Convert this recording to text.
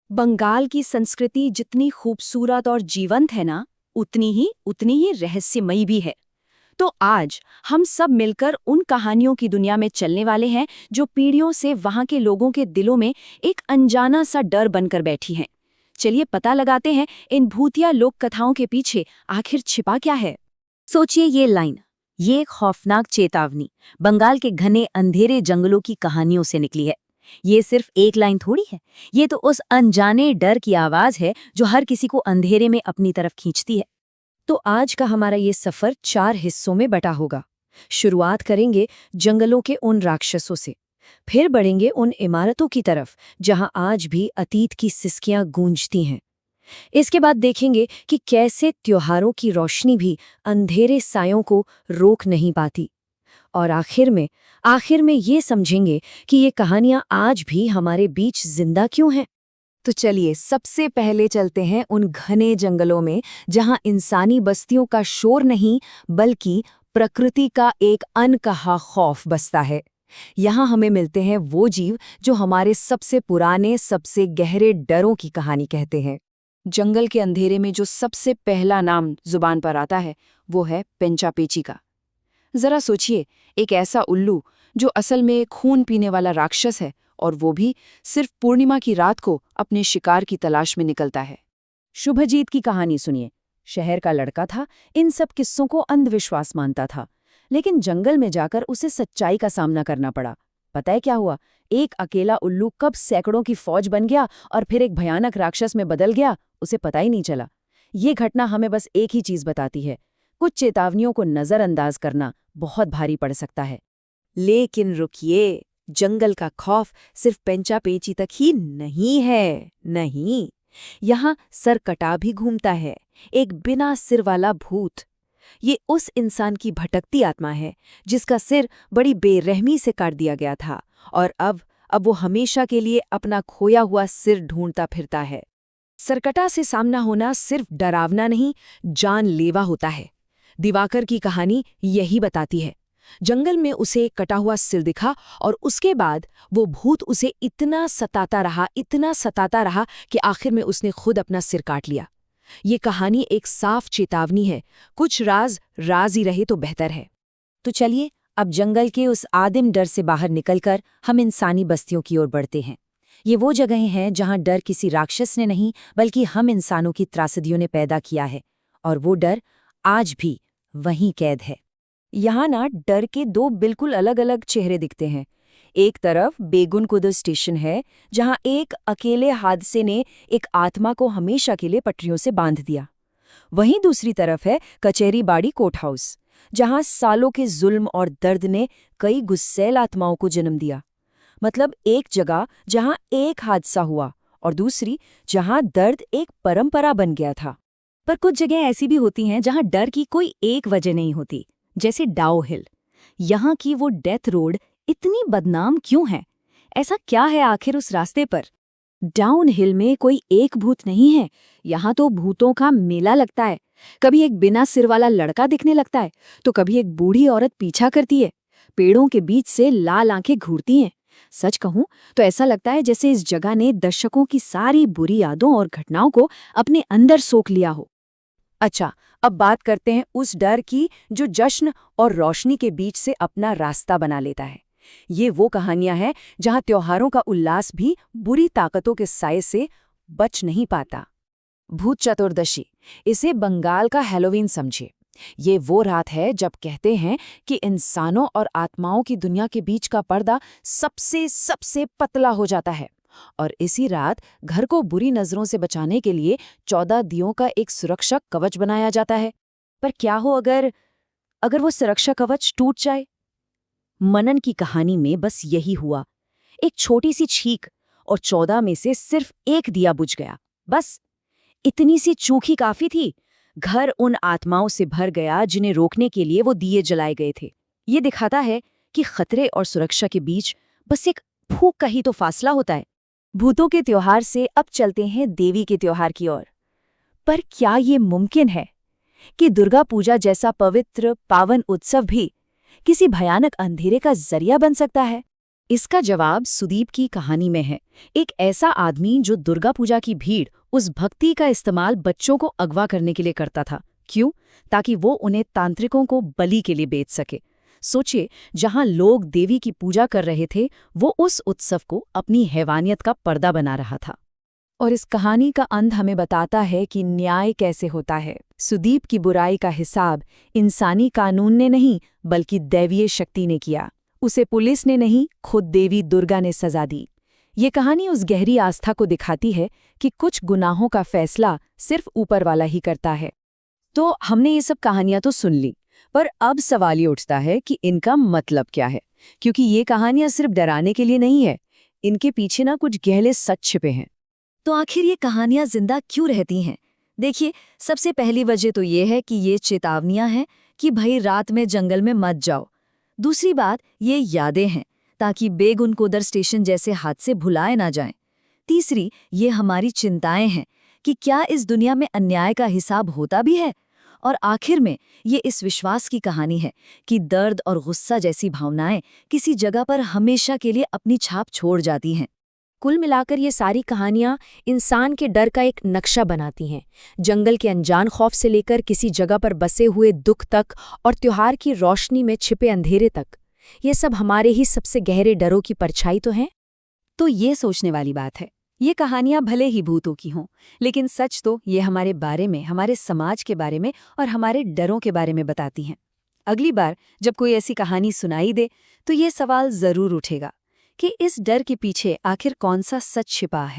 बंगाल की संस्कृति जितनी खूबसूरत और जीवंत है ना, उतनी ही रहस्यमयी भी है। तो आज हम सब मिलकर उन कहानियों की दुनिया में चलने वाले हैं जो पीढ़ियों से वहां के लोगों के दिलों में एक अनजाना सा डर बनकर बैठी हैं। चलिए पता लगाते हैं इन भूतिया लोक कथाओं के पीछे आखिर छिपा क्या है। सोचिए ये लाइन, ये खौफनाक चेतावनी बंगाल के घने अंधेरे जंगलों की कहानियों से निकली है। ये सिर्फ एक लाइन थोड़ी है, ये तो उस अनजाने डर की आवाज है जो हर किसी को अंधेरे में अपनी तरफ खींचती है। तो आज का हमारा ये सफर 4 हिस्सों में बटा होगा। शुरुआत करेंगे जंगलों के उन राक्षसों से, फिर बढ़ेंगे उन इमारतों की तरफ जहां आज भी अतीत की सिसकियां गूंजती हैं। इसके बाद देखेंगे कि कैसे त्योहारों की रोशनी भी अंधेरे सायों को रोक नहीं पाती। और आखिर में ये समझेंगे कि ये कहानियां आज भी हमारे बीच जिंदा क्यों हैं। तो चलिए सबसे पहले चलते हैं उन घने जंगलों में जहां इंसानी बस्तियों का शोर नहीं बल्कि प्रकृति का एक अनकहा खौफ बसता है। यहाँ हमें मिलते हैं वो जीव जो हमारे सबसे पुराने सबसे गहरे डरों की कहानी कहते हैं। जंगल के अंधेरे में जो सबसे पहला नाम जुबान पर आता है वो है पेंचापेची का। जरा सोचिए, एक ऐसा उल्लू जो असल में खून पीने वाला राक्षस है और वो भी सिर्फ पूर्णिमा की रात को अपने शिकार की तलाश में निकलता है। शुभजीत की कहानी सुनिए। शहर का लड़का था, इन सब किस्सों को अंधविश्वास मानता था, लेकिन जंगल में जाकर उसे सच्चाई का सामना करना पड़ा। पता है क्या हुआ? एक अकेला उल्लू कब सैकड़ों की फौज बन गया और फिर एक भयानक राक्षस में बदल गया, उसे पता ही नहीं चला। ये घटना हमें बस एक ही चीज बताती है, कुछ चेतावनियों को नजरअंदाज करना बहुत भारी पड़ सकता है। लेकिन रुकिए, जंगल का खौफ सिर्फ पेंचापेची तक ही नहीं है। नहीं, यहाँ सरकटा भी घूमता है, एक बिना सिर वाला भूत। ये उस इंसान की भटकती आत्मा है जिसका सिर बड़ी बेरहमी से काट दिया गया था और अब वो हमेशा के लिए अपना खोया हुआ सिर ढूंढता फिरता है। सरकटा से सामना होना सिर्फ डरावना नहीं, जानलेवा होता है। दिवाकर की कहानी यही बताती है। जंगल में उसे एक कटा हुआ सिर दिखा और उसके बाद वो भूत उसे इतना सताता रहा कि आखिर में उसने खुद अपना सिर काट लिया। ये कहानी एक साफ चेतावनी है, कुछ राज ही रहे तो बेहतर है। तो चलिए अब जंगल के उस आदिम डर से बाहर निकलकर हम इंसानी बस्तियों की ओर बढ़ते हैं। ये वो जगहें हैं जहां डर किसी राक्षस ने नहीं बल्कि हम इंसानों की त्रासदियों ने पैदा किया है, और वो डर आज भी वहीं कैद है। यहाँ ना डर के दो बिल्कुल अलग अलग चेहरे दिखते हैं। एक तरफ बेगुनकुदर स्टेशन है जहाँ एक अकेले हादसे ने एक आत्मा को हमेशा के लिए पटरियों से बांध दिया। वहीं दूसरी तरफ है कचहरीबाड़ी कोर्ट हाउस, जहाँ सालों के जुल्म और दर्द ने कई गुस्सैल आत्माओं को जन्म दिया। मतलब एक जगह जहाँ एक हादसा हुआ और दूसरी जहाँ दर्द एक परंपरा बन गया था। पर कुछ जगह ऐसी भी होती हैं जहाँ डर की कोई एक वजह नहीं होती, जैसे डाउ हिल। यहाँ की वो डेथ रोड इतनी बदनाम क्यों है? ऐसा क्या है आखिर उस रास्ते पर? डाउन हिल में कोई एक भूत नहीं है, यहाँ तो भूतों का मेला लगता है। कभी एक बिना सिर वाला लड़का दिखने लगता है तो कभी एक बूढ़ी औरत पीछा करती है। पेड़ों के बीच से लाल आंखें घूरती हैं। सच कहूं तो ऐसा लगता है जैसे इस जगह ने दशकों की सारी बुरी यादों और घटनाओं को अपने अंदर सोख लिया हो। अच्छा, अब बात करते हैं उस डर की जो जश्न और रोशनी के बीच से अपना रास्ता बना लेता है। ये वो कहानियां हैं जहां त्योहारों का उल्लास भी बुरी ताकतों के साए से बच नहीं पाता। भूत चतुर्दशी, इसे बंगाल का हैलोवीन समझिए। ये वो रात है जब कहते हैं कि इंसानों और आत्माओं की दुनिया के बीच का पर्दा सबसे पतला हो जाता है, और इसी रात घर को बुरी नजरों से बचाने के लिए 14 दियों का एक सुरक्षा कवच बनाया जाता है। पर क्या हो अगर वो सुरक्षा कवच टूट जाए? मनन की कहानी में बस यही हुआ। एक छोटी सी छींक और 14 में से सिर्फ एक दिया बुझ गया। बस इतनी सी चूक ही काफी थी। घर उन आत्माओं से भर गया जिन्हें रोकने के लिए वो दिए जलाए गए थे। ये दिखाता है कि खतरे और सुरक्षा के बीच बस एक फूंक का ही तो फासला होता है। भूतों के त्योहार से अब चलते हैं देवी के त्योहार की ओर। पर क्या ये मुमकिन है कि दुर्गा पूजा जैसा पवित्र पावन उत्सव भी किसी भयानक अंधेरे का जरिया बन सकता है? इसका जवाब सुदीप की कहानी में है। एक ऐसा आदमी जो दुर्गा पूजा की भीड़, उस भक्ति का इस्तेमाल बच्चों को अगवा करने के लिए करता था। क्यों? ताकि वो उन्हें तांत्रिकों को बलि के लिए बेच सके। सोचिए, जहां लोग देवी की पूजा कर रहे थे, वो उस उत्सव को अपनी हैवानियत का पर्दा बना रहा था। और इस कहानी का अंत हमें बताता है कि न्याय कैसे होता है। सुदीप की बुराई का हिसाब इंसानी कानून ने नहीं, बल्कि दैवीय शक्ति ने किया। उसे पुलिस ने नहीं, खुद देवी दुर्गा ने सजा दी। ये कहानी उस गहरी आस्था को दिखाती है कि कुछ गुनाहों का फैसला सिर्फ ऊपर वाला ही करता है। तो हमने ये सब कहानियां तो सुन ली, पर अब सवाल ये उठता है कि इनका मतलब क्या है? क्योंकि ये कहानियां सिर्फ डराने के लिए नहीं है, इनके पीछे ना कुछ गहरे सच छिपे हैं। तो आखिर ये कहानियां जिंदा क्यों रहती हैं? देखिए, सबसे पहली वजह तो ये है कि ये चेतावनियां हैं कि भाई रात में जंगल में मत जाओ। दूसरी बात, ये यादें हैं ताकि बेगुनकोदर स्टेशन जैसे हादसे भुलाए ना जाएं। तीसरी, ये हमारी चिंताएं हैं कि क्या इस दुनिया में अन्याय का हिसाब होता भी है। और आखिर में ये इस विश्वास की कहानी है कि दर्द और गुस्सा जैसी भावनाएं किसी जगह पर हमेशा के लिए अपनी छाप छोड़ जाती हैं। कुल मिलाकर ये सारी कहानियां इंसान के डर का एक नक्शा बनाती हैं। जंगल के अनजान खौफ से लेकर किसी जगह पर बसे हुए दुख तक, और त्योहार की रोशनी में छिपे अंधेरे तक। ये सब हमारे ही सबसे गहरे डरों की परछाई तो हैं। तो ये सोचने वाली बात है, ये कहानियां भले ही भूतों की हों, लेकिन सच तो ये हमारे बारे में, हमारे समाज के बारे में और हमारे डरों के बारे में बताती हैं। अगली बार जब कोई ऐसी कहानी सुनाई दे, तो ये सवाल जरूर उठेगा कि इस डर के पीछे आखिर कौन सा सच छिपा है।